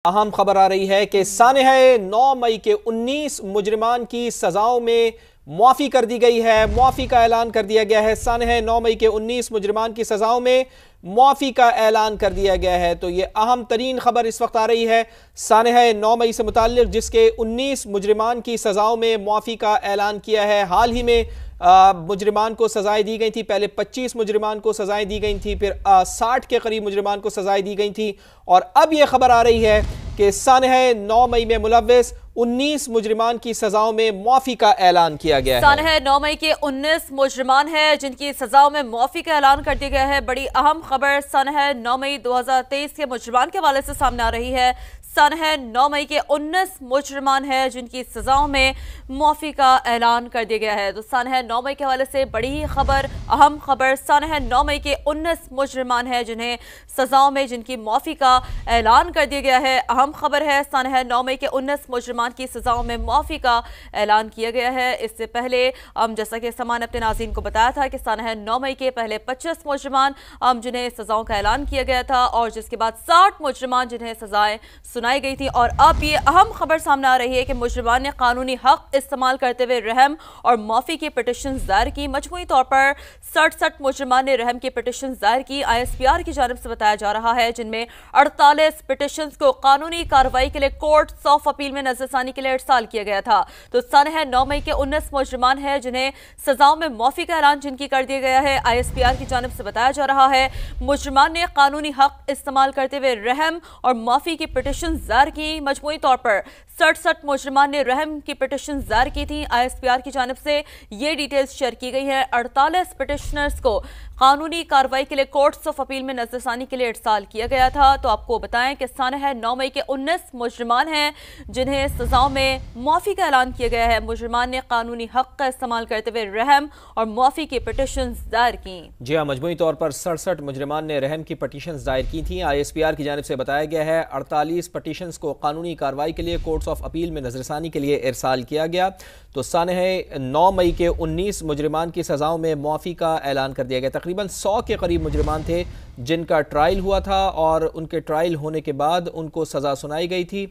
अहम खबर आ रही है कि सानह 9 मई के 19 मुजरिमान की सजाओं में मुआफ़ी कर दी गई है। मुआफ़ी का ऐलान कर दिया गया है। सानह 9 मई के 19 मुजरिमान की सजाओं में मुआफ़ी का ऐलान कर दिया गया है। तो ये अहम तरीन खबर इस वक्त आ रही है सानह 9 मई से मुताल्लिक़, जिसके 19 मुजरिमान की सजाओं में मुआफ़ी का ऐलान किया है। हाल ही में मुजरिमान को सजाएं दी गई थी। पहले 25 मुजरिमान को सजाएं दी गई थी, फिर 60 के करीब मुजरिमान को सजाएं दी गई थी, और अब यह खबर आ रही है कि सानह 9 मई में मुलव्वस 19 मुजरिमान की सजाओं में मुआफ़ी का ऐलान किया गया है। सानह 9 मई के 19 मुजरिमान हैं जिनकी सजाओं में मुआफ़ी का ऐलान कर दिया गया है। बड़ी अहम खबर सानह 9 मई 2023 के मुजरिमान के हवाले से सामने आ रही है। सानह 9 मई के 19 मुजरिमान हैं जिनकी सजाओं में मुआफ़ी का ऐलान कर दिया गया है। तो सानह 9 मई के हवाले से बड़ी ही खबर, अहम खबर, सानह 9 मई के 19 मुजरिमान हैं जिन्हें सजाओं में जिनकी मुआफ़ी का ऐलान कर दिया गया है। अहम खबर है, सानह 9 मई के 19 मुजरिमान की सजाओं में मुआफ़ी का ऐलान किया गया है। इससे पहले जैसा कि समान अपने नाज़रीन को बताया था कि सानह 9 मई के पहले 25 मुजरिमान जिन्हें सजाओं का ऐलान किया गया था, और जिसके बाद 60 मुजरिमान जिन्हें सजाएं सुनाई गई थी। और अब ये अहम खबर सामने आ रही है कि मुजरिमान ने कानूनी हक इस्तेमाल करते हुए रहम और माफ़ी की पिटिशन दायर की। मजमूई तौर पर 67 मुजरिमान ने रहम की पिटिशन दायर की। ISPR की जानिब से बताया जा रहा है, जिनमें 48 पिटिशन को कानूनी कार्रवाई के लिए कोर्ट ऑफ अपील में नजरसानी के लिए इरसाल किया गया था। तो सानह 9 मई के 19 मुजरिमान हैं जिन्हें सजाओं में मुआफ़ी का ऐलान जिनकी कर दिया गया है। ISPR की जानिब से बताया जा रहा है, मुजरिमान ने कानूनी हक इस्तेमाल करते हुए रहम और माफ़ी की पिटिशन दायर की। मजमूई तौर पर 67 मुजरिमान ने रहम की पिटिशन दायर की थी। ISPR की जानिब से ये डिटेल्स शेयर की गई है। 48 पिटिशनर्स को कानूनी कार्रवाई के लिए कोर्ट्स ऑफ अपील में नजरसानी के लिए इरसाल किया गया था। तो आपको बताएं कि सानह 9 मई के 19 मुजरिमान हैं जिन्हें सजाओं में मुआफ़ी का ऐलान किया गया है। मुजरिमान ने कानूनी हक का इस्तेमाल करते हुए रहम और मुआफ़ी की पिटिशन दायर की। जी हाँ, मजमूई तौर पर 67 मुजरिमान ने रहम की पिटिशन दायर की थी। ISPR की जानिब से बताया गया है 48 पिटिशंस को कानूनी कार्रवाई के लिए कोर्ट्स ऑफ अपील में नजरसानी के लिए इरसाल किया गया। तो सानह 9 मई के 19 मुजरिमान की सजाओं में मुआफ़ी का ऐलान कर दिया गया। तकरीबन 100 के करीब मुजरिमान थे जिनका ट्रायल हुआ था, और उनके ट्रायल होने के बाद उनको सज़ा सुनाई गई थी।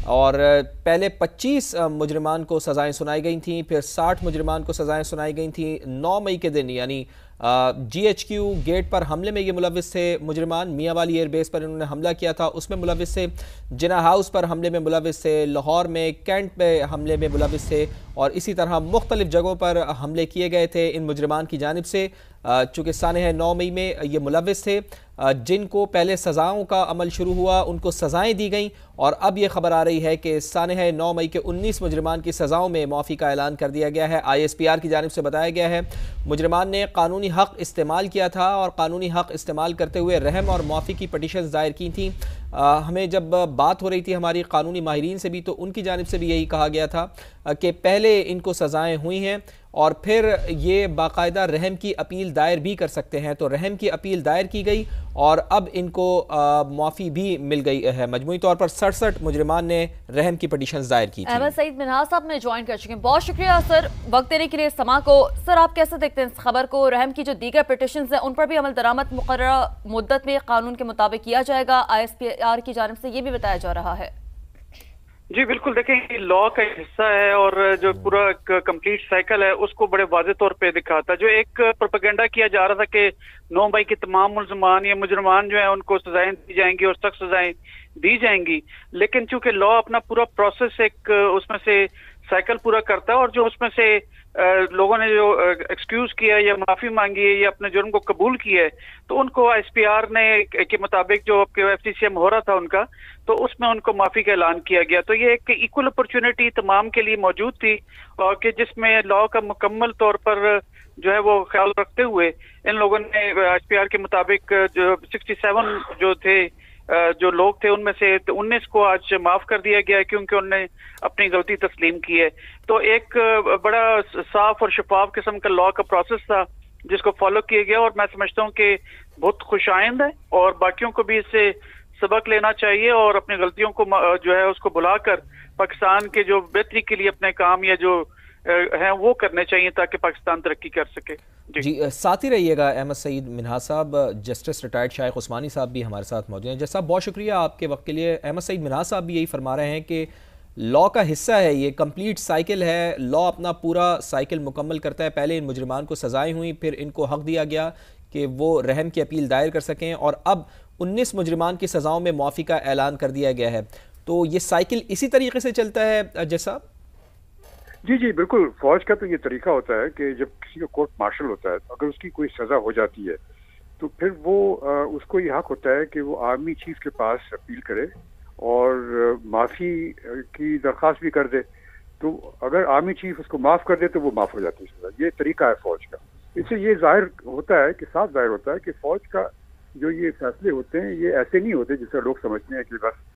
और पहले 25 मुजरिमान को सज़ाएं सुनाई गई थी, फिर 60 मुजरिमान को सज़ाएं सुनाई गई थी। 9 मई के दिन यानी GHQ गेट पर हमले में ये मुलव्विस थे मुजरिमान। मियाँ वाली एयरबेस पर इन्होंने हमला किया था, उसमें मुलव्विस थे। जिना हाउस पर हमले में मुलव्विस थे। लाहौर में कैंट पे हमले में मुलव्विस थे, और इसी तरह मुख्तलिफ जगहों पर हमले किए गए थे इन मुजरिमान की जानिब से। चूँकि सानह 9 मई में ये मुलव्विस थे जिनको पहले सज़ाओं का अमल शुरू हुआ, उनको सज़ाएं दी गईं, और अब ये खबर आ रही है कि सानह 9 मई के 19 मुजरिमान की सज़ाओं में मुआफ़ी का ऐलान कर दिया गया है। ISPR की जानिब से बताया गया है मुजरिमान ने कानूनी हक इस्तेमाल किया था, और कानूनी हक इस्तेमाल करते हुए रहम और मुआफ़ी की पिटिशन दायर की थी। हमें जब बात हो रही थी हमारी कानूनी माहिरीन से भी, तो उनकी जानिब से भी यही कहा गया था कि पहले इनको सज़ाएं हुई हैं और फिर ये बाकायदा रहम की अपील दायर भी कर सकते हैं। तो रहम की अपील दायर की गई और अब इनको मुआफ़ी भी मिल गई है। मजमूई तौर पर 67 मुजरिमान ने रहम की पिटिशन दायर की थी। अहमद सईद मिनहास साहब ने ज्वाइन कर चुके हैं, बहुत शुक्रिया सर वक्त देने के लिए समा को। सर आप कैसे देखते हैं इस खबर को? रहम की जो दीगर पिटिशन हैं उन पर भी अमल दरामद मुकर्रर मुद्दत में कानून के मुताबिक किया जाएगा। ISPR की जानिब से ये भी बताया जा रहा है। जी बिल्कुल, देखें ये लॉ का हिस्सा है, और जो पूरा कंप्लीट साइकिल है उसको बड़े वाज़ेह तौर पे दिखाता है। जो एक प्रोपेगेंडा किया जा रहा था कि 9 मई के तमाम मुलजमान या मुजरमान जो है उनको सजाएं दी जाएंगी और सख्त सजाएं दी जाएंगी, लेकिन चूंकि लॉ अपना पूरा प्रोसेस एक उसमें से साइकिल पूरा करता है, और जो उसमें से लोगों ने जो एक्सक्यूज किया या माफी मांगी है या अपने जुर्म को कबूल किया है, तो उनको ISPR ने के मुताबिक जो FTCM हो रहा था उनका, तो उसमें उनको माफी का ऐलान किया गया। तो ये एक इक्वल अपॉर्चुनिटी तमाम के लिए मौजूद थी, और कि जिसमें लॉ का मुकम्मल तौर पर जो है वो ख्याल रखते हुए इन लोगों ने ISPR के मुताबिक जो 67 जो थे जो लोग थे उनमें से 19 को आज माफ कर दिया गया है, क्योंकि उन्होंने अपनी गलती तस्लीम की है। तो एक बड़ा साफ और शफाफ किस्म का लॉ का प्रोसेस था जिसको फॉलो किया गया, और मैं समझता हूँ कि बहुत खुशाइंद है, और बाकियों को भी इससे सबक लेना चाहिए और अपनी गलतियों को जो है उसको भुलाकर पाकिस्तान के जो बेहतरी के लिए अपने काम या जो हैं वो करने चाहिए ताकि पाकिस्तान तरक्की कर सके। جی ساتھ ہی رہیے گا احمد سعید منہاس صاحب، جسٹس ریٹائرڈ شائخ عثمانی صاحب بھی ہمارے ساتھ موجود ہیں۔ جج صاحب بہت شکریہ آپ کے وقت کے لیے۔ احمد سعید منہاس صاحب بھی یہی فرما رہے ہیں کہ لا کا حصہ ہے، یہ کمپلیٹ سائیکل ہے، لا اپنا پورا سائیکل مکمل کرتا ہے۔ پہلے ان مجرمان کو سزائیں ہوئیں، پھر ان کو حق دیا گیا کہ وہ رحم کی اپیل دائر کر سکیں، اور اب 19 مجرمان کی سزاؤں میں معافی کا اعلان کر دیا گیا ہے۔ تو یہ سائیکل اسی طریقے سے چلتا ہے جج صاحب؟ جی بالکل، فوج کا تو یہ طریقہ ہوتا ہے کہ جب کسی کا کورٹ مارشل ہوتا ہے، اگر اس کی کوئی سزا ہو جاتی ہے تو پھر وہ اس کو یہ حق ہوتا ہے کہ وہ آرمی چیف کے پاس اپیل کرے اور معافی کی درخواست بھی کر دے۔ تو اگر آرمی چیف اس کو معاف کر دے تو وہ معاف ہو جاتی ہے سزا۔ یہ طریقہ ہے فوج کا۔ اس سے یہ ظاہر ہوتا ہے کہ صاف ظاہر ہوتا ہے کہ فوج کا جو یہ فیصلے ہوتے ہیں یہ ایسے نہیں ہوتے جس طرح لوگ سمجھتے ہیں کہ بس